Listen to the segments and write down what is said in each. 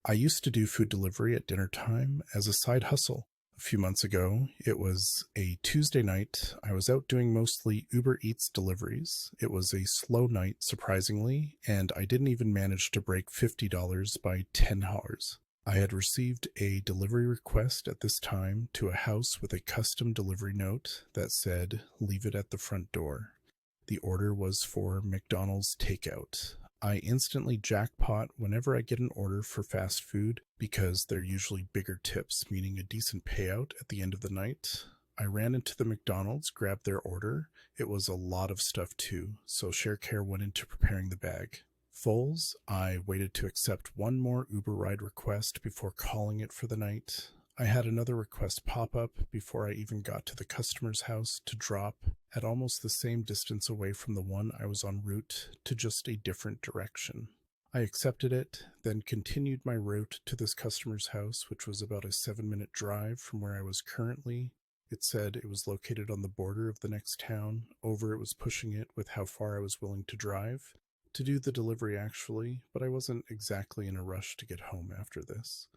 I used to do food delivery at dinner time as a side hustle. A few months ago, it was a Tuesday night. I was out doing mostly Uber Eats deliveries. It was a slow night, surprisingly, and I didn't even manage to break $50 by 10 hours. I had received a delivery request at this time to a house with a custom delivery note that said, "Leave it at the front door." The order was for McDonald's takeout. I instantly jackpot whenever I get an order for fast food because they're usually bigger tips, meaning a decent payout at the end of the night. I ran into the McDonald's, grabbed their order. It was a lot of stuff too, so share care went into preparing the bag. Foles, I waited to accept one more Uber ride request before calling it for the night. I had another request pop up before I even got to the customer's house to drop at almost the same distance away from the one I was en route to, just a different direction. I accepted it, then continued my route to this customer's house, which was about a 7-minute drive from where I was currently. It said it was located on the border of the next town. Over it was pushing it with how far I was willing to drive to do the delivery actually, but I wasn't exactly in a rush to get home after this.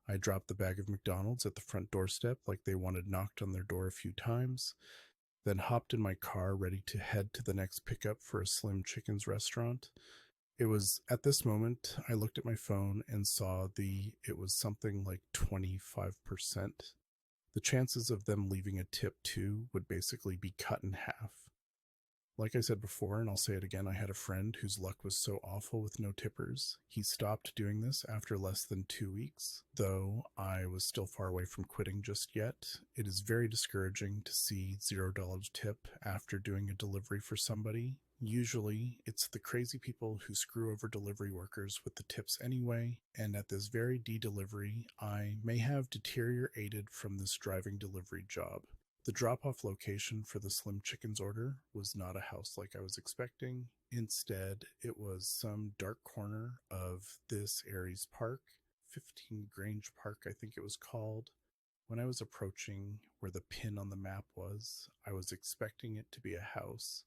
I dropped the bag of McDonald's at the front doorstep like they wanted knocked on their door a few times, then hopped in my car ready to head to the next pickup for a Slim Chickens restaurant. It was at this moment I looked at my phone and saw it was something like 25%. The chances of them leaving a tip too would basically be cut in half. Like I said before, and I'll say it again, I had a friend whose luck was so awful with no tippers. He stopped doing this after less than 2 weeks, though I was still far away from quitting just yet. It is very discouraging to see $0 tip after doing a delivery for somebody. Usually, it's the crazy people who screw over delivery workers with the tips anyway, and at this very delivery, I may have deteriorated from this driving delivery job. The drop-off location for the Slim Chickens order was not a house like I was expecting. Instead, it was some dark corner of this Aries Park, 15 Grange Park, I think it was called. When I was approaching where the pin on the map was, I was expecting it to be a house,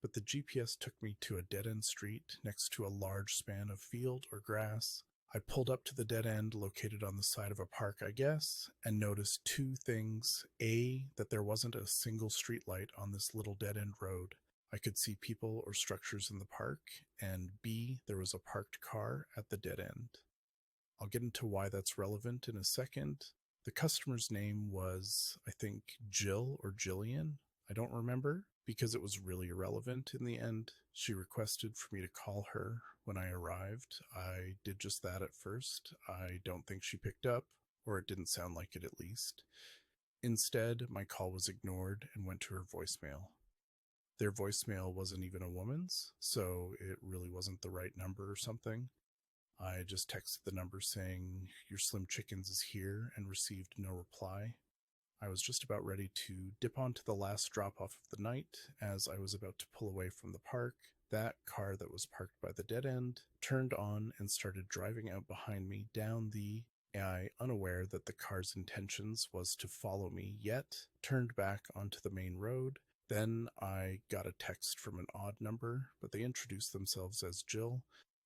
but the GPS took me to a dead-end street next to a large span of field or grass. I pulled up to the dead end located on the side of a park, I guess, and noticed two things. A, that there wasn't a single street light on this little dead end road. I could see people or structures in the park, and B, there was a parked car at the dead end. I'll get into why that's relevant in a second. The customer's name was, I think, Jill or Jillian. I don't remember because it was really irrelevant in the end. She requested for me to call her when I arrived. I did just that at first. I don't think she picked up, or it didn't sound like it at least. Instead, my call was ignored and went to her voicemail. Their voicemail wasn't even a woman's, so it really wasn't the right number or something. I just texted the number saying, "Your Slim Chickens is here," and received no reply. I was just about ready to dip onto the last drop-off of the night. As I was about to pull away from the park, that car that was parked by the dead end turned on and started driving out behind me down I, unaware that the car's intentions was to follow me, yet turned back onto the main road. Then I got a text from an odd number, but they introduced themselves as Jill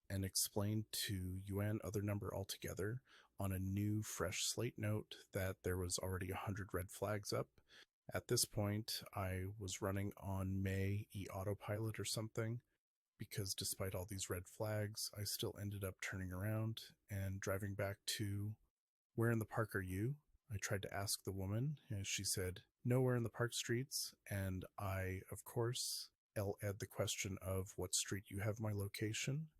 and explained to Yuan other number altogether on a new fresh slate note that there was already 100 red flags up. At this point, I was running on May autopilot or something, because despite all these red flags, I still ended up turning around and driving back to, "Where in the park are you?" I tried to ask the woman, and she said, "Nowhere in the park streets," and I, of course, add the question of what street you have my location.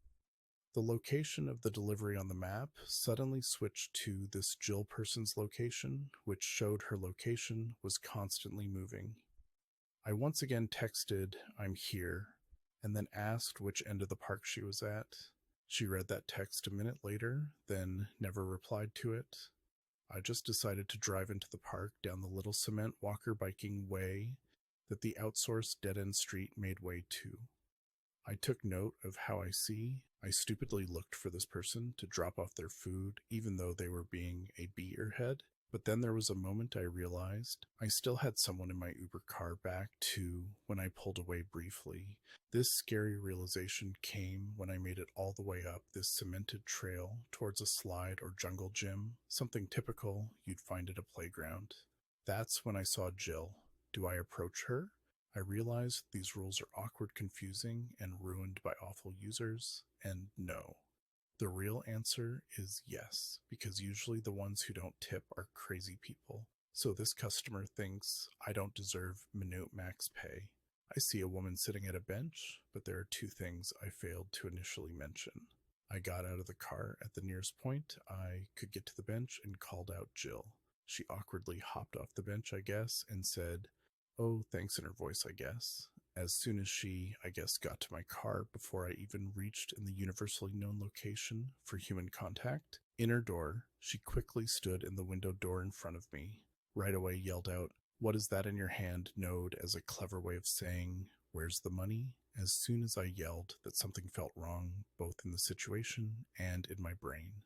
The location of the delivery on the map suddenly switched to this Jill person's location, which showed her location was constantly moving. I once again texted, "I'm here," and then asked which end of the park she was at. She read that text a minute later, then never replied to it. I just decided to drive into the park down the little cement walker biking way that the outsourced dead-end street made way to. I took note of how I stupidly looked for this person to drop off their food, even though they were being a beerhead, But then there was a moment I realized I still had someone in my Uber car back to when I pulled away briefly. This scary realization came when I made it all the way up this cemented trail towards a slide or jungle gym, something typical you'd find at a playground. That's when I saw Jill. Do I approach her? I realized these rules are awkward, confusing, and ruined by awful users, and no. The real answer is yes, because usually the ones who don't tip are crazy people. So this customer thinks I don't deserve minute max pay. I see a woman sitting at a bench, but there are two things I failed to initially mention. I got out of the car at the nearest point I could get to the bench and called out Jill. She awkwardly hopped off the bench, I guess, and said, "Oh, thanks," in her voice, I guess. As soon as she, I guess, got to my car before I even reached in the universally known location for human contact, in her door, she quickly stood in the window door in front of me. Right away yelled out, "What is that in your hand?" Node as a clever way of saying, "Where's the money?" As soon as I yelled that something felt wrong, both in the situation and in my brain.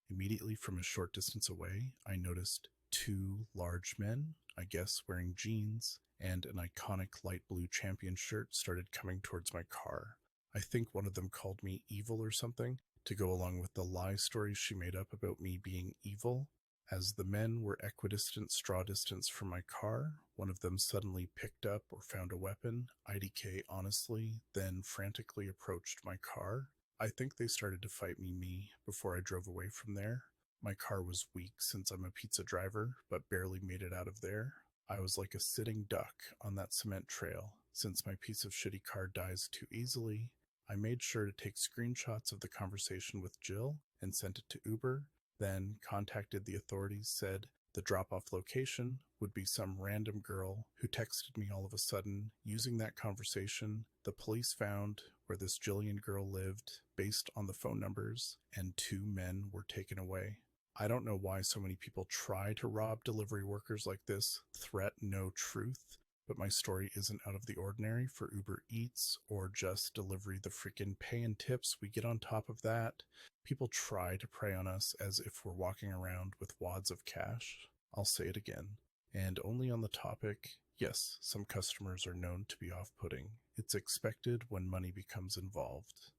Immediately from a short distance away, I noticed two large men, I guess wearing jeans, and an iconic light blue champion shirt started coming towards my car. I think one of them called me evil or something to go along with the lie stories she made up about me being evil. As the men were equidistant straw distance from my car, one of them suddenly picked up or found a weapon, IDK honestly, then frantically approached my car. I think they started to fight me before I drove away from there. My car was weak since I'm a pizza driver, but barely made it out of there. I was like a sitting duck on that cement trail. Since my piece of shitty car dies too easily, I made sure to take screenshots of the conversation with Jill and sent it to Uber, then contacted the authorities, said the drop-off location would be some random girl who texted me all of a sudden. Using that conversation, the police found where this Jillian girl lived based on the phone numbers, and two men were taken away. I don't know why so many people try to rob delivery workers like this. Threat, no truth. But my story isn't out of the ordinary for Uber Eats or just delivery. The freaking pay and tips we get on top of that. People try to prey on us as if we're walking around with wads of cash. I'll say it again. And only on the topic, yes, some customers are known to be off-putting. It's expected when money becomes involved.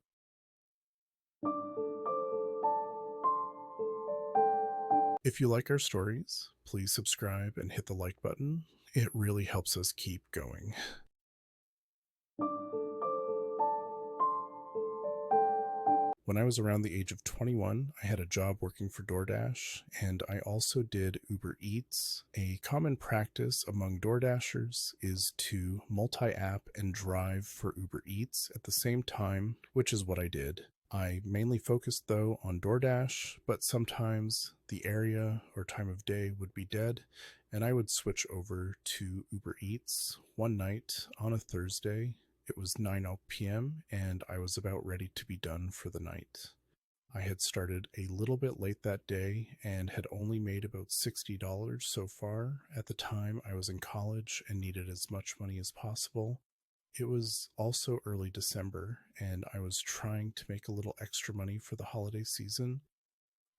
If you like our stories, please subscribe and hit the like button. It really helps us keep going. When I was around the age of 21, I had a job working for DoorDash, and I also did Uber Eats. A common practice among DoorDashers is to multi-app and drive for Uber Eats at the same time, which is what I did. I mainly focused, though, on DoorDash, but sometimes the area or time of day would be dead, and I would switch over to Uber Eats. One night on a Thursday, it was 9 p.m., and I was about ready to be done for the night. I had started a little bit late that day and had only made about $60 so far. At the time, I was in college and needed as much money as possible. It was also early December, and I was trying to make a little extra money for the holiday season.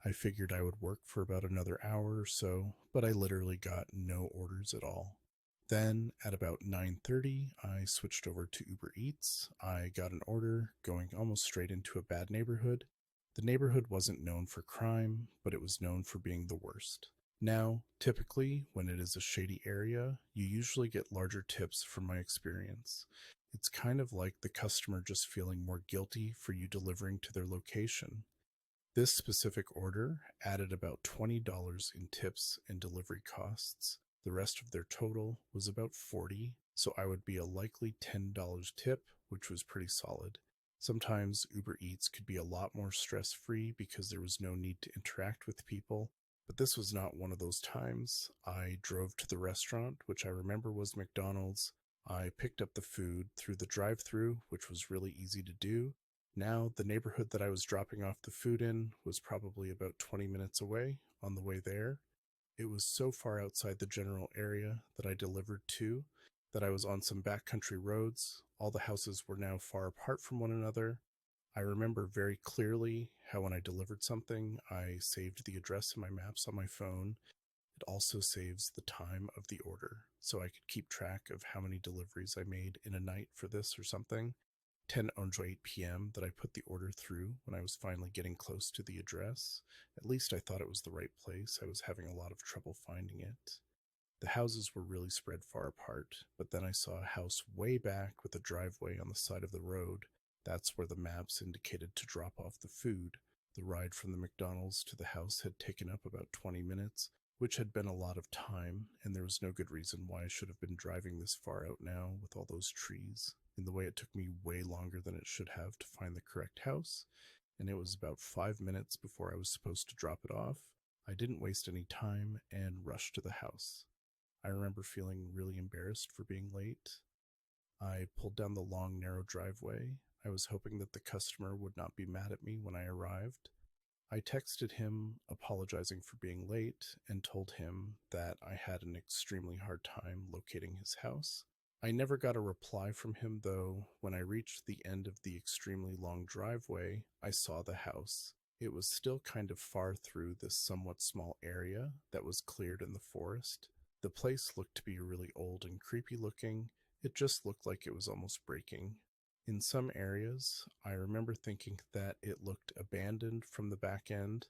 I figured I would work for about another hour or so, but I literally got no orders at all. Then, at about 9:30, I switched over to Uber Eats. I got an order going almost straight into a bad neighborhood. The neighborhood wasn't known for crime, but it was known for being the worst. Now, typically, when it is a shady area, you usually get larger tips from my experience. It's kind of like the customer just feeling more guilty for you delivering to their location. This specific order added about $20 in tips and delivery costs. The rest of their total was about $40, so I would be a likely $10 tip, which was pretty solid. Sometimes Uber Eats could be a lot more stress-free because there was no need to interact with people, but this was not one of those times. I drove to the restaurant, which I remember was McDonald's. I picked up the food through the drive-thru, which was really easy to do. Now, the neighborhood that I was dropping off the food in was probably about 20 minutes away on the way there. It was so far outside the general area that I delivered to that I was on some backcountry roads. All the houses were now far apart from one another. I remember very clearly how when I delivered something, I saved the address in my maps on my phone. It also saves the time of the order, so I could keep track of how many deliveries I made in a night for this or something. 10 or 8 p.m. that I put the order through when I was finally getting close to the address. At least I thought it was the right place. I was having a lot of trouble finding it. The houses were really spread far apart, but then I saw a house way back with a driveway on the side of the road. That's where the maps indicated to drop off the food. The ride from the McDonald's to the house had taken up about 20 minutes, which had been a lot of time, and there was no good reason why I should have been driving this far out now with all those trees. In the way, it took me way longer than it should have to find the correct house, and it was about 5 minutes before I was supposed to drop it off. I didn't waste any time and rushed to the house. I remember feeling really embarrassed for being late. I pulled down the long, narrow driveway. I was hoping that the customer would not be mad at me when I arrived. I texted him apologizing for being late and told him that I had an extremely hard time locating his house. I never got a reply from him, though. When I reached the end of the extremely long driveway, I saw the house. It was still kind of far through this somewhat small area that was cleared in the forest. The place looked to be really old and creepy looking. It just looked like it was almost breaking. In some areas, I remember thinking that it looked abandoned from the back end.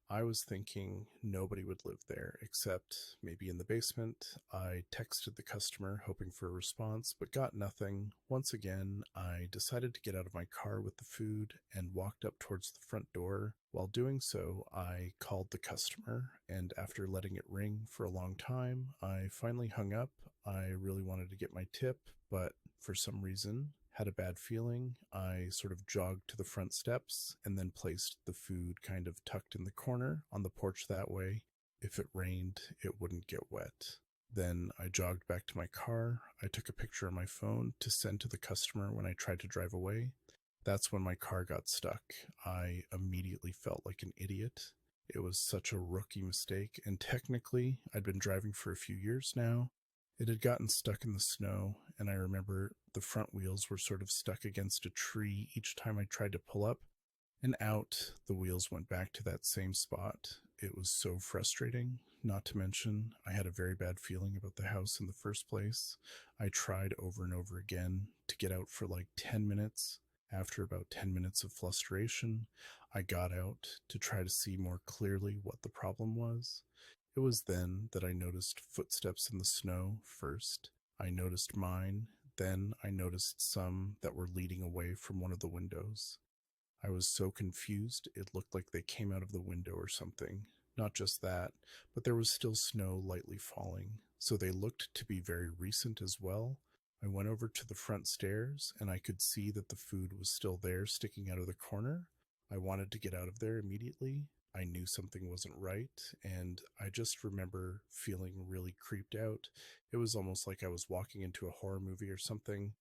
I was thinking nobody would live there, except maybe in the basement. I texted the customer hoping for a response, but got nothing. Once again, I decided to get out of my car with the food and walked up towards the front door. While doing so, I called the customer, and after letting it ring for a long time, I finally hung up. I really wanted to get my tip, but for some reason, had a bad feeling. I sort of jogged to the front steps and then placed the food kind of tucked in the corner on the porch that way. If it rained, it wouldn't get wet. Then I jogged back to my car. I took a picture on my phone to send to the customer when I tried to drive away. That's when my car got stuck. I immediately felt like an idiot. It was such a rookie mistake, and technically, I'd been driving for a few years now. It had gotten stuck in the snow, and I remember the front wheels were sort of stuck against a tree each time I tried to pull up and out. The wheels went back to that same spot. It was so frustrating. Not to mention, I had a very bad feeling about the house in the first place. I tried over and over again to get out for like 10 minutes. After about 10 minutes of frustration, I got out to try to see more clearly what the problem was. It was then that I noticed footsteps in the snow first. I noticed mine, then I noticed some that were leading away from one of the windows. I was so confused, it looked like they came out of the window or something. Not just that, but there was still snow lightly falling, so they looked to be very recent as well. I went over to the front stairs, and I could see that the food was still there sticking out of the corner. I wanted to get out of there immediately. I knew something wasn't right, and I just remember feeling really creeped out. It was almost like I was walking into a horror movie or something.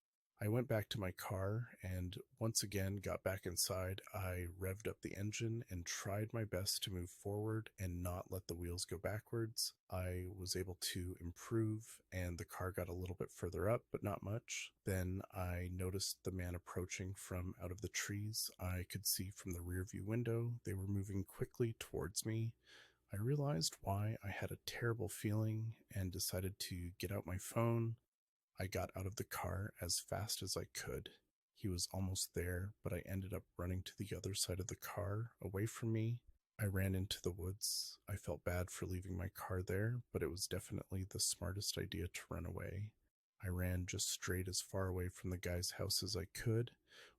I went back to my car and once again got back inside. I revved up the engine and tried my best to move forward and not let the wheels go backwards. I was able to improve and the car got a little bit further up, but not much. Then I noticed the man approaching from out of the trees. I could see from the rearview window they were moving quickly towards me. I realized why I had a terrible feeling and decided to get out my phone. I got out of the car as fast as I could. He was almost there, but I ended up running to the other side of the car, away from me. I ran into the woods. I felt bad for leaving my car there, but it was definitely the smartest idea to run away. I ran just straight as far away from the guy's house as I could.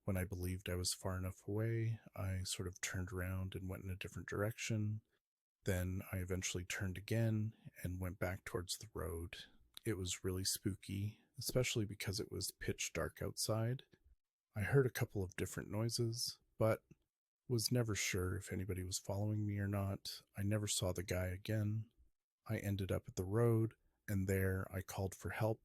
When I believed I was far enough away, I sort of turned around and went in a different direction. Then I eventually turned again and went back towards the road. It was really spooky, especially because it was pitch dark outside. I heard a couple of different noises, but was never sure if anybody was following me or not. I never saw the guy again. I ended up at the road, and there I called for help.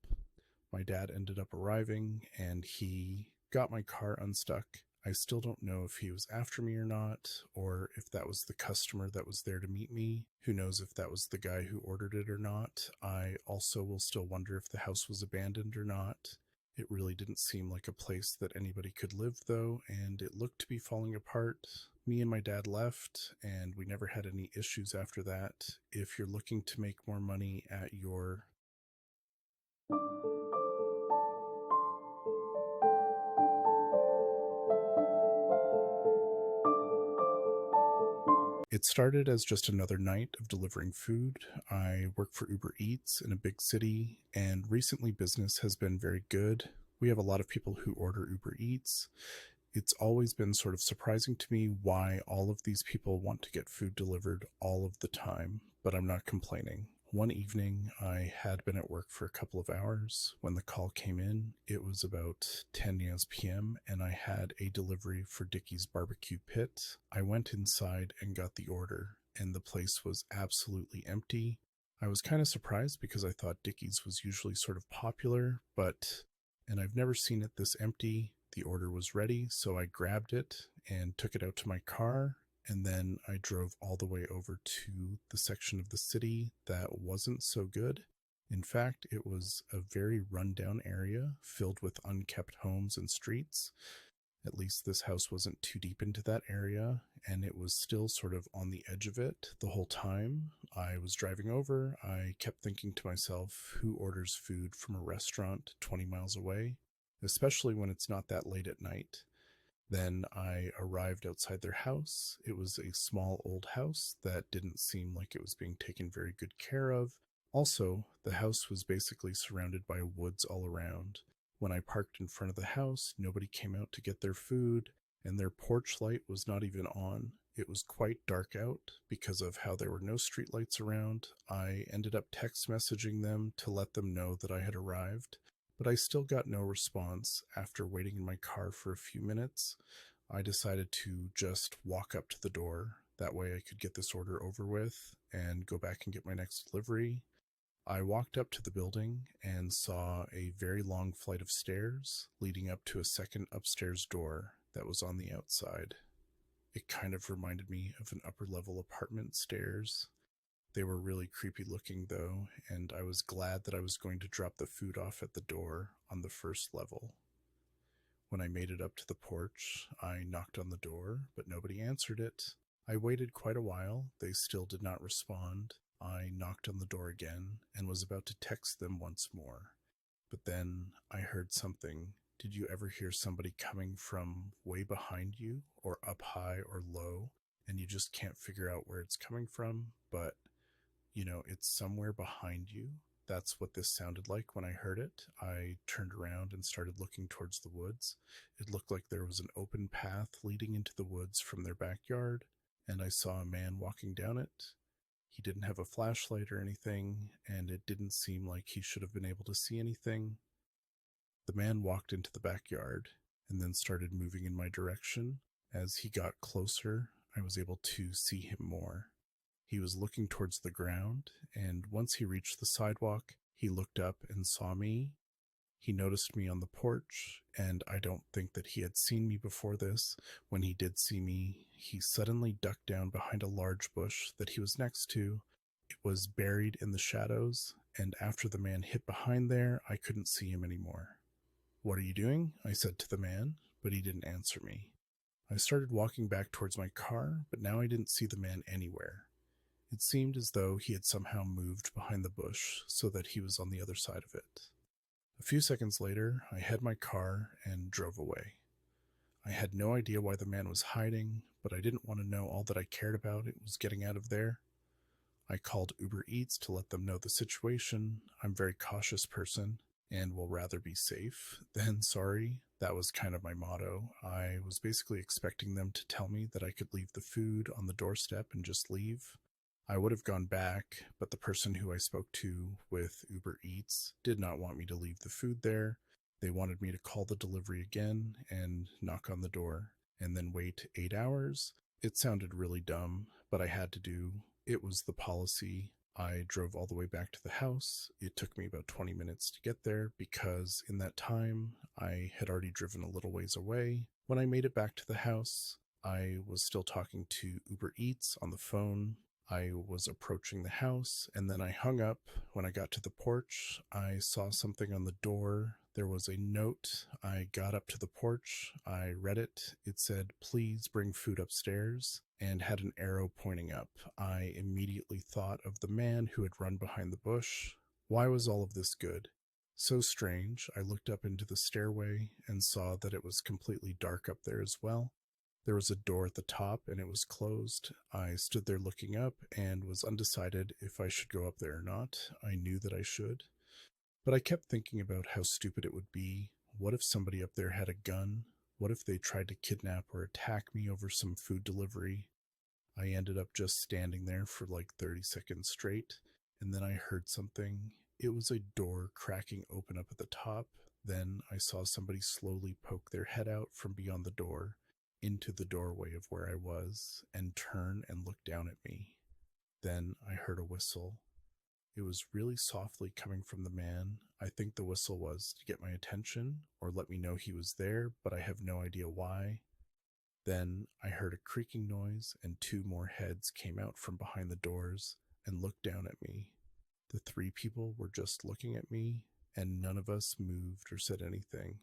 My dad ended up arriving, and he got my car unstuck. I still don't know if he was after me or not, or if that was the customer that was there to meet me. Who knows if that was the guy who ordered it or not. I also will still wonder if the house was abandoned or not. It really didn't seem like a place that anybody could live, though, and it looked to be falling apart. Me and my dad left, and we never had any issues after that. If you're looking to make more money at your It started as just another night of delivering food. I work for Uber Eats in a big city, and recently business has been very good. We have a lot of people who order Uber Eats. It's always been sort of surprising to me why all of these people want to get food delivered all of the time, but I'm not complaining. One evening, I had been at work for a couple of hours. When the call came in, it was about 10 p.m., and I had a delivery for Dickie's Barbecue Pit. I went inside and got the order, and the place was absolutely empty. I was kind of surprised because I thought Dickie's was usually sort of popular, and I've never seen it this empty. The order was ready, so I grabbed it and took it out to my car, and then I drove all the way over to the section of the city that wasn't so good. In fact, it was a very rundown area filled with unkept homes and streets. At least this house wasn't too deep into that area, and it was still sort of on the edge of it the whole time. I was driving over. I kept thinking to myself, who orders food from a restaurant 20 miles away, especially when it's not that late at night? Then I arrived outside their house. It was a small old house that didn't seem like it was being taken very good care of. Also, the house was basically surrounded by woods all around. When I parked in front of the house, nobody came out to get their food, and their porch light was not even on. It was quite dark out because of how there were no streetlights around. I ended up text messaging them to let them know that I had arrived, but I still got no response. After waiting in my car for a few minutes, I decided to just walk up to the door. That way I could get this order over with and go back and get my next delivery. I walked up to the building and saw a very long flight of stairs leading up to a second upstairs door that was on the outside. It kind of reminded me of an upper level apartment stairs. They were really creepy looking though, and I was glad that I was going to drop the food off at the door on the first level. When I made it up to the porch, I knocked on the door, but nobody answered it. I waited quite a while. They still did not respond. I knocked on the door again and was about to text them once more. But then I heard something. Did you ever hear somebody coming from way behind you, or up high or low, and you just can't figure out where it's coming from, but it's somewhere behind you? That's what this sounded like when I heard it. I turned around and started looking towards the woods. It looked like there was an open path leading into the woods from their backyard, and I saw a man walking down it. He didn't have a flashlight or anything, and it didn't seem like he should have been able to see anything. The man walked into the backyard and then started moving in my direction. As he got closer, I was able to see him more. He was looking towards the ground, and once he reached the sidewalk, he looked up and saw me. He noticed me on the porch, and I don't think that he had seen me before this. When he did see me, he suddenly ducked down behind a large bush that he was next to. It was buried in the shadows, and after the man hit behind there, I couldn't see him anymore. "What are you doing?" I said to the man, but he didn't answer me. I started walking back towards my car, but now I didn't see the man anywhere. It seemed as though he had somehow moved behind the bush so that he was on the other side of it. A few seconds later, I had my car and drove away. I had no idea why the man was hiding, but I didn't want to know. All that I cared about it was getting out of there. I called Uber Eats to let them know the situation. I'm a very cautious person and will rather be safe than sorry. That was kind of my motto. I was basically expecting them to tell me that I could leave the food on the doorstep and just leave. I would have gone back, but the person who I spoke to with Uber Eats did not want me to leave the food there. They wanted me to call the delivery again and knock on the door and then wait 8 hours. It sounded really dumb, but I had to do. It was the policy. I drove all the way back to the house. It took me about 20 minutes to get there because in that time I had already driven a little ways away. When I made it back to the house, I was still talking to Uber Eats on the phone. I was approaching the house, and then I hung up. When I got to the porch, I saw something on the door There was a note. I got up to the porch. I read it. It said, "Please bring food upstairs," and had an arrow pointing up. I immediately thought of the man who had run behind the bush. Why was all of this good? So strange. I looked up into the stairway and saw that it was completely dark up there as well. There was a door at the top and it was closed. I stood there looking up and was undecided if I should go up there or not. I knew that I should. But I kept thinking about how stupid it would be. What if somebody up there had a gun? What if they tried to kidnap or attack me over some food delivery? I ended up just standing there for like 30 seconds straight, and then I heard something. It was a door cracking open up at the top. Then I saw somebody slowly poke their head out from beyond the door into the doorway of where I was and turn and look down at me. Then I heard a whistle. It was really softly coming from the man. I think the whistle was to get my attention or let me know he was there, but I have no idea why. Then I heard a creaking noise and two more heads came out from behind the doors and looked down at me. The three people were just looking at me, and none of us moved or said anything.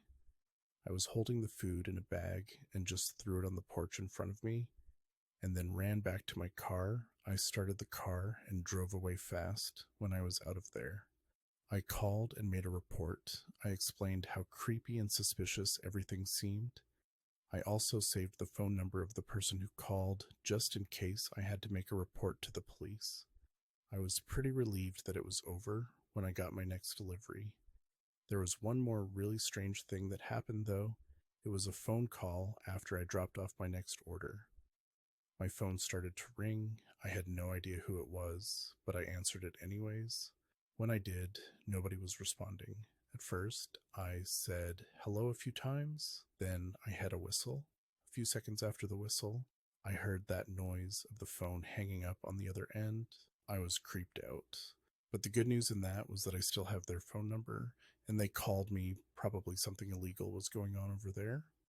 I was holding the food in a bag and just threw it on the porch in front of me, and then ran back to my car. I started the car and drove away fast when I was out of there. I called and made a report. I explained how creepy and suspicious everything seemed. I also saved the phone number of the person who called just in case I had to make a report to the police. I was pretty relieved that it was over when I got my next delivery. There was one more really strange thing that happened though. It was a phone call after I dropped off my next order. My phone started to ring. I had no idea who it was, but I answered it anyways. When I did, nobody was responding. At first, I said hello a few times, then I had a whistle. A few seconds after the whistle, I heard that noise of the phone hanging up on the other end. I was creeped out. But the good news in that was that I still have their phone number, and they called me. Probably something illegal was going on over there.